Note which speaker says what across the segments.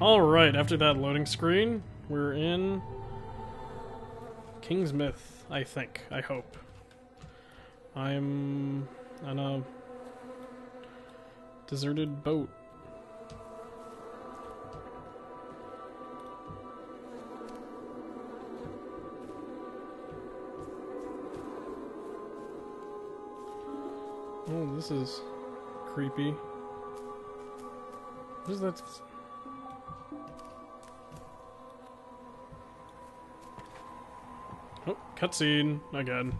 Speaker 1: Alright, after that loading screen, we're in Kingsmouth, I think. I hope. I'm on a deserted boat. Oh, this is creepy. What is that? Oh, cutscene again.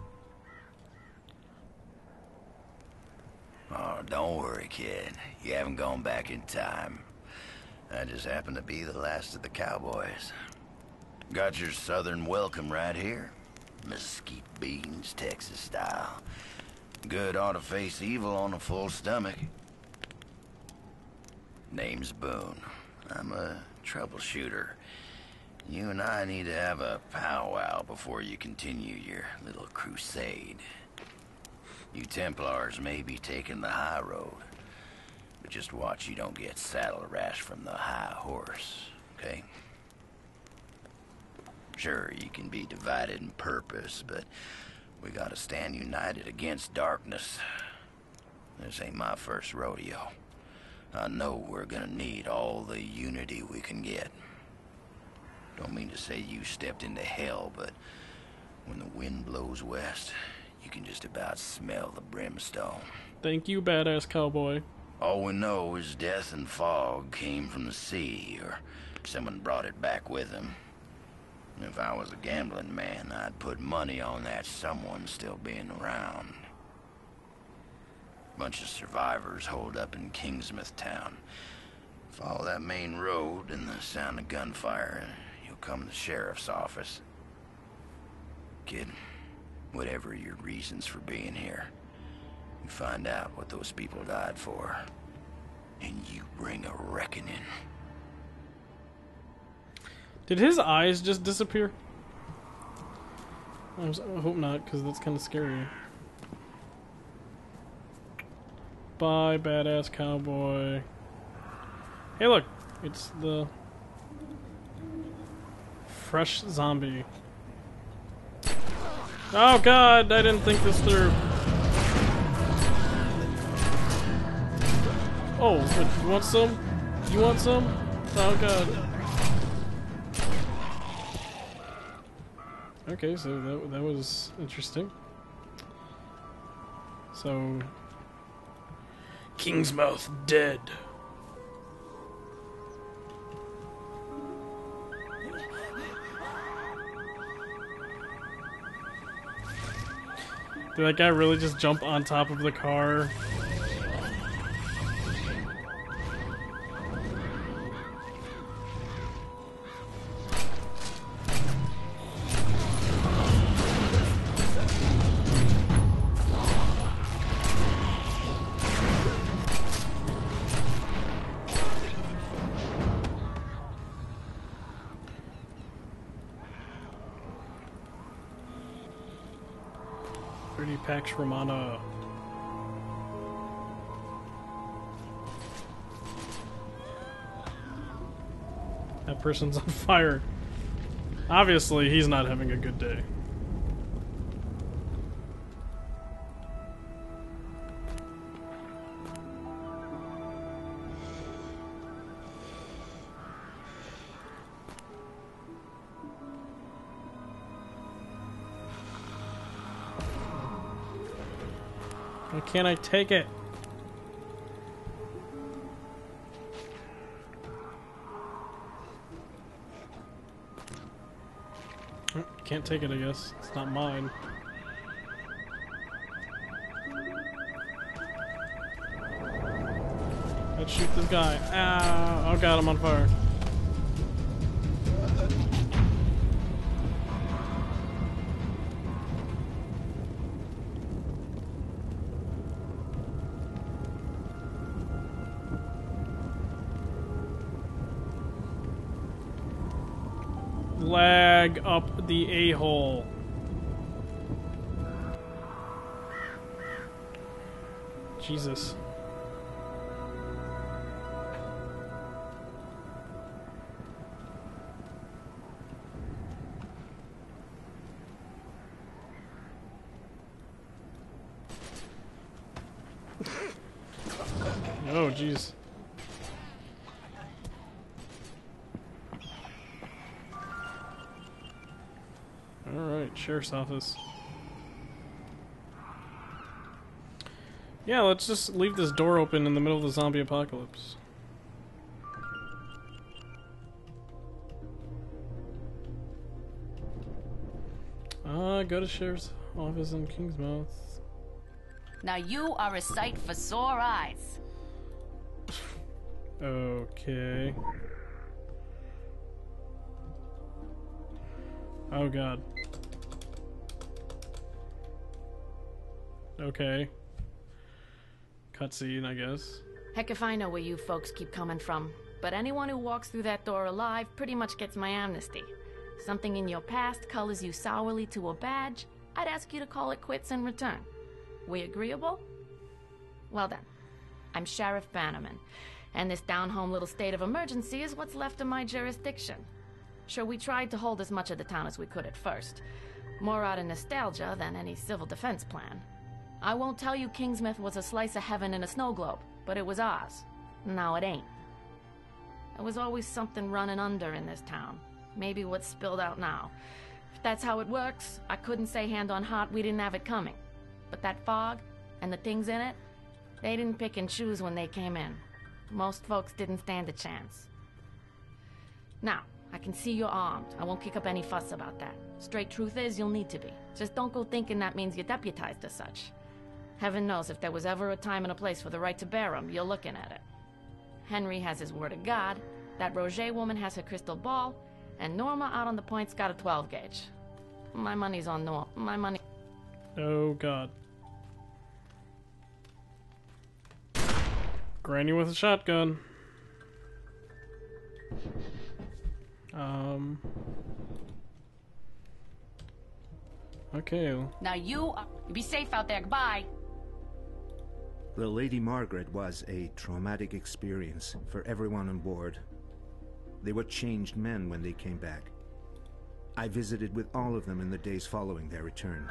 Speaker 2: Oh, don't worry, kid. You haven't gone back in time. I just happen to be the last of the cowboys. Got your southern welcome right here. Mesquite beans, Texas style. Good ought to face evil on a full stomach. Name's Boone. I'm a troubleshooter. You and I need to have a powwow before you continue your little crusade. You Templars may be taking the high road, but just watch you don't get saddle rash from the high horse, okay? Sure, you can be divided in purpose, but we gotta stand united against darkness. This ain't my first rodeo. I know we're gonna need all the unity we can get. Don't mean to say you stepped into hell, but when the wind blows west, you can just about smell the brimstone.
Speaker 1: Thank you, badass cowboy.
Speaker 2: All we know is death and fog came from the sea, or someone brought it back with them. If I was a gambling man, I'd put money on that someone still being around. Bunch of survivors holed up in Kingsmouth town. Follow that main road and the sound of gunfire, and you'll come to the sheriff's office. Kid, whatever your reasons for being here, you find out what those people died for, and you bring a reckoning.
Speaker 1: Did his eyes just disappear? I hope not, because that's kind of scary. Bye, badass cowboy. Hey, look! It's the fresh zombie. Oh god, I didn't think this through. Oh, you want some? You want some? Oh god. Okay, so that was interesting. So, Kingsmouth dead. Did that guy really just jump on top of the car? Pax Romana. That person's on fire. Obviously, he's not having a good day. Why can't I take it? Can't take it, I guess. It's not mine. Let's shoot this guy. Ow! Oh god, I'm on fire. Lag up the a-hole. Jesus. jeez. Alright, sheriff's office. Yeah, let's just leave this door open in the middle of the zombie apocalypse. Go to sheriff's office in Kingsmouth.
Speaker 3: Now you are a sight for sore eyes.
Speaker 1: Okay. Oh god. Okay. Cutscene, I guess.
Speaker 3: Heck if I know where you folks keep coming from, but anyone who walks through that door alive pretty much gets my amnesty. Something in your past colors you sourly to a badge, I'd ask you to call it quits in return. We agreeable? Well then, I'm Sheriff Bannerman, and this down-home little state of emergency is what's left of my jurisdiction. Sure, we tried to hold as much of the town as we could at first. More out of nostalgia than any civil defense plan. I won't tell you Kingsmouth was a slice of heaven in a snow globe, but it was ours. Now it ain't. There was always something running under in this town. Maybe what's spilled out now. If that's how it works, I couldn't say hand on heart we didn't have it coming. But that fog, and the things in it, they didn't pick and choose when they came in. Most folks didn't stand a chance. Now, I can see you're armed. I won't kick up any fuss about that. Straight truth is, you'll need to be. Just don't go thinking that means you're deputized as such. Heaven knows if there was ever a time and a place for the right to bear 'em, you're looking at it. Henry has his word of God, that Roger woman has her crystal ball, and Norma out on the point's got a 12 gauge. My money's on Norma. My money...
Speaker 1: Oh god. Granny with a shotgun. Okay.
Speaker 3: Now you be safe out there. Goodbye.
Speaker 4: The Lady Margaret was a traumatic experience for everyone on board. They were changed men when they came back. I visited with all of them in the days following their return.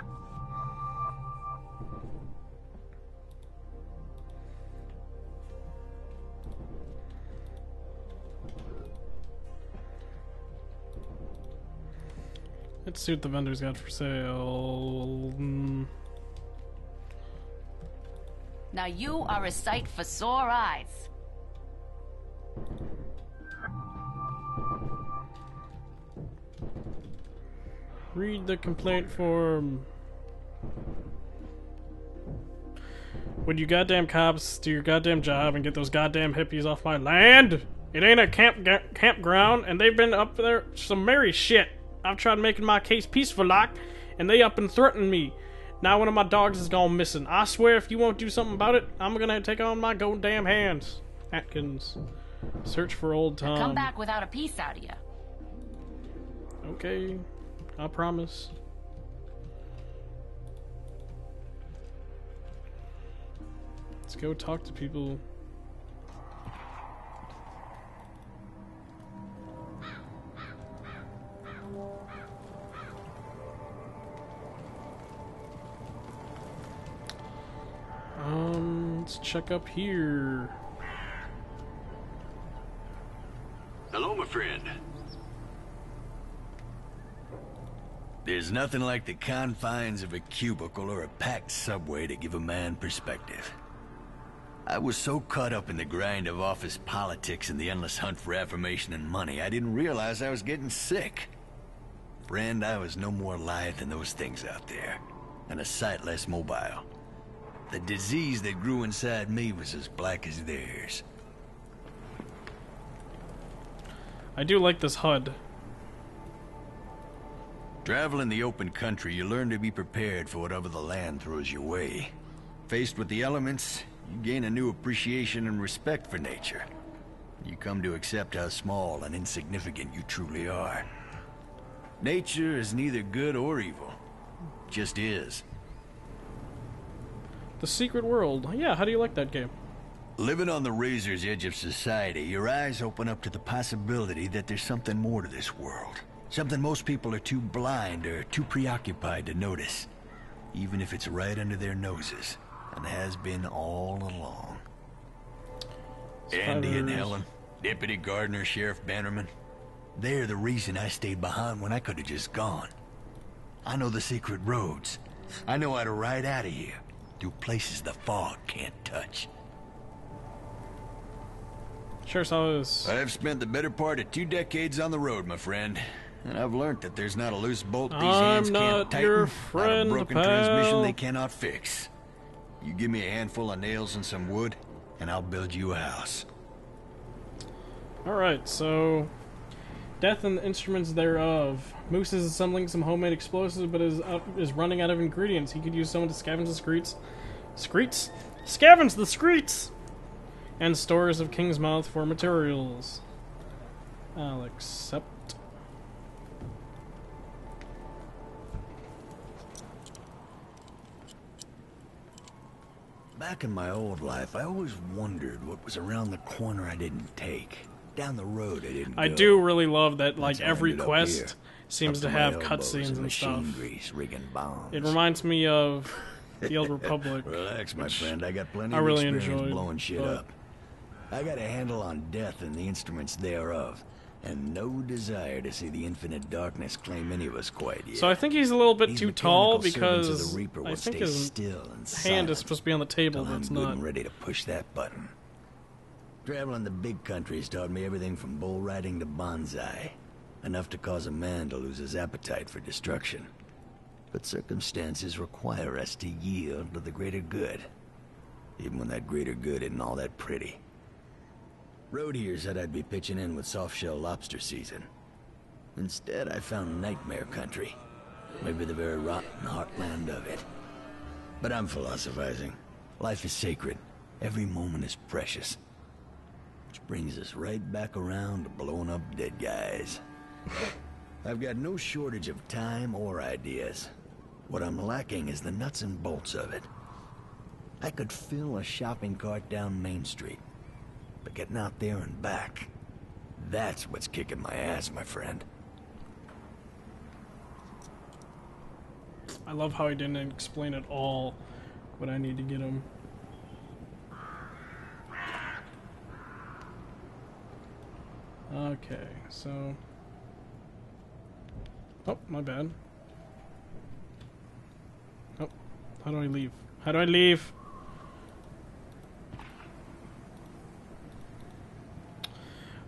Speaker 1: Let's see what the vendor's got for sale.
Speaker 3: Now you are a sight for sore eyes.
Speaker 1: Read the complaint form. Would you goddamn cops do your goddamn job and get those goddamn hippies off my land? It ain't a campground, and they've been up there some merry shit. I've tried making my case peaceful like, and they up and threatened me. Now one of my dogs is gone missing. I swear if you won't do something about it, I'm gonna take on my goddamn hands. Atkins. Search for old Tom.
Speaker 3: Come back without a piece out of you.
Speaker 1: Okay. I promise. Let's go talk to people. Let's check up here.
Speaker 5: Hello, my friend.
Speaker 2: There's nothing like the confines of a cubicle or a packed subway to give a man perspective. I was so caught up in the grind of office politics and the endless hunt for affirmation and money, I didn't realize I was getting sick. Friend, I was no more lithe than those things out there, and a sight less mobile. The disease that grew inside me was as black as theirs.
Speaker 1: I do like this HUD.
Speaker 2: Traveling the open country, you learn to be prepared for whatever the land throws your way. Faced with the elements, you gain a new appreciation and respect for nature. You come to accept how small and insignificant you truly are. Nature is neither good or evil, just is.
Speaker 1: The Secret World. Yeah, how do you like that game?
Speaker 2: Living on the razor's edge of society, your eyes open up to the possibility that there's something more to this world. Something most people are too blind or too preoccupied to notice, even if it's right under their noses, and has been all along.
Speaker 6: Andy and
Speaker 1: Survivors.
Speaker 6: Helen, Deputy Gardner, Sheriff Bannerman. They're the reason I stayed behind when I could have just gone. I know the secret roads. I know how to ride out of here, through places the fog can't touch.
Speaker 1: Sure, so is.
Speaker 6: I've spent the better part of 2 decades on the road, my friend. And I've learned that there's not a loose bolt these hands can't tighten,
Speaker 1: your
Speaker 6: not a
Speaker 1: friend,
Speaker 6: broken
Speaker 1: pal.
Speaker 6: transmission they cannot fix. You give me a handful of nails and some wood, and I'll build you a house.
Speaker 1: Alright, so death and the instruments thereof. Moose is assembling some homemade explosives, but is running out of ingredients. He could use someone to scavenge the screets. Scavenge the screets! And stores of Kingsmouth for materials. I'll accept.
Speaker 6: Back in my old life, I always wondered what was around the corner I didn't take. Down the road I didn't
Speaker 1: I
Speaker 6: go.
Speaker 1: do really love that, like,
Speaker 6: That's how I
Speaker 1: every
Speaker 6: ended up
Speaker 1: quest
Speaker 6: here,
Speaker 1: seems
Speaker 6: up
Speaker 1: to
Speaker 6: my
Speaker 1: have
Speaker 6: elbows
Speaker 1: cutscenes
Speaker 6: in
Speaker 1: and
Speaker 6: machine
Speaker 1: stuff.
Speaker 6: grease, rigging bombs.
Speaker 1: It reminds me of the Old Republic.
Speaker 6: Relax, my friend. I got plenty
Speaker 1: I
Speaker 6: of
Speaker 1: really
Speaker 6: experience
Speaker 1: enjoyed,
Speaker 6: blowing shit
Speaker 1: but-
Speaker 6: up. I got a handle on death and the instruments thereof, and no desire to see the infinite darkness claim any of us quite yet.
Speaker 1: So I think he's a little bit
Speaker 6: These
Speaker 1: too tall
Speaker 6: mechanical servants of
Speaker 1: because
Speaker 6: the Reaper
Speaker 1: I
Speaker 6: will
Speaker 1: think
Speaker 6: stay
Speaker 1: his
Speaker 6: still and
Speaker 1: hand
Speaker 6: silent
Speaker 1: is supposed to be on the table,
Speaker 6: till
Speaker 1: but
Speaker 6: I'm
Speaker 1: it's
Speaker 6: good
Speaker 1: not.
Speaker 6: and ready to push that button. Traveling the big country's taught me everything from bull riding to bonsai. Enough to cause a man to lose his appetite for destruction. But circumstances require us to yield to the greater good. Even when that greater good isn't all that pretty. Road here said I'd be pitching in with soft-shell lobster season. Instead, I found nightmare country. Maybe the very rotten heartland of it. But I'm philosophizing. Life is sacred. Every moment is precious. Which brings us right back around to blowing up dead guys. I've got no shortage of time or ideas. What I'm lacking is the nuts and bolts of it. I could fill a shopping cart down Main Street. But getting out there and back, that's what's kicking my ass, my friend.
Speaker 1: I love how he didn't explain at all what I need to get him. Okay, so... Oh, my bad. Oh, how do I leave? How do I leave?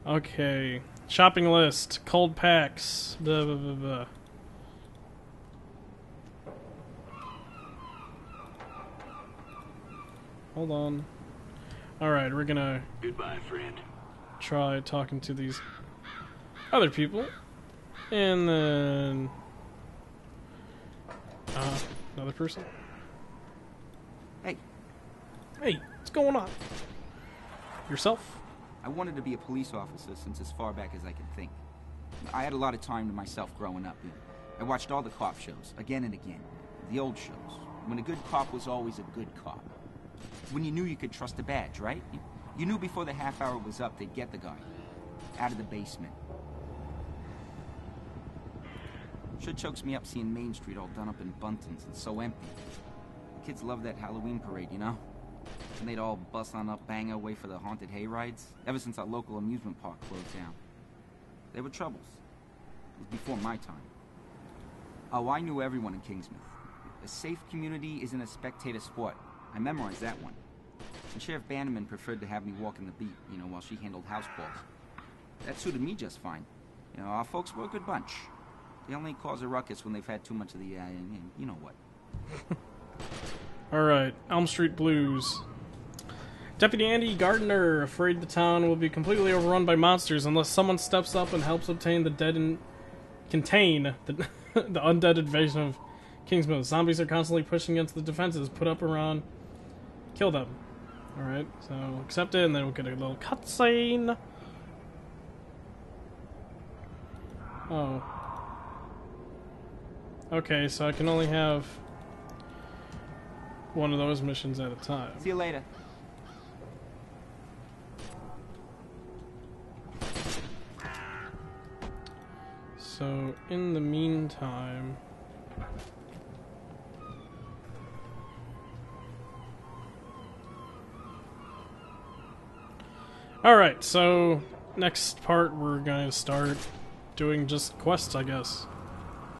Speaker 1: Okay, shopping list, cold packs, blah, blah, blah, blah. Hold on. Alright, we're gonna
Speaker 5: Goodbye, friend.
Speaker 1: try talking to these other people. And then... another person.
Speaker 7: Hey,
Speaker 1: Hey, what's going on? Yourself?
Speaker 7: I wanted to be a police officer since as far back as I can think. I had a lot of time to myself growing up. I watched all the cop shows, again and again. The old shows. When a good cop was always a good cop. When you knew you could trust a badge, right? You knew before the half hour was up they'd get the guy. Out of the basement. Sure chokes me up seeing Main Street all done up in buntings and so empty. Kids love that Halloween parade, you know? And they'd all bust on up Bangor way for the haunted hay rides, ever since our local amusement park closed down. They were troubles. It was before my time. Oh, I knew everyone in Kingsmouth. A safe community isn't a spectator sport. I memorized that one. And Sheriff Bannerman preferred to have me walking the beat, you know, while she handled house calls. That suited me just fine. You know, our folks were a good bunch. They only cause a ruckus when they've had too much of the, you know what.
Speaker 1: Alright, Elm Street Blues. Deputy Andy Gardner, afraid the town will be completely overrun by monsters unless someone steps up and helps obtain the contain the, the undead invasion of Kingsmouth. Zombies are constantly pushing against the defenses put up around. Kill them. Alright, so accept it, and then we'll get a little cutscene. Oh. Okay, so I can only have one of those missions at a time.
Speaker 7: See you later.
Speaker 1: So, in the meantime... Alright, so next part we're gonna start doing just quests, I guess.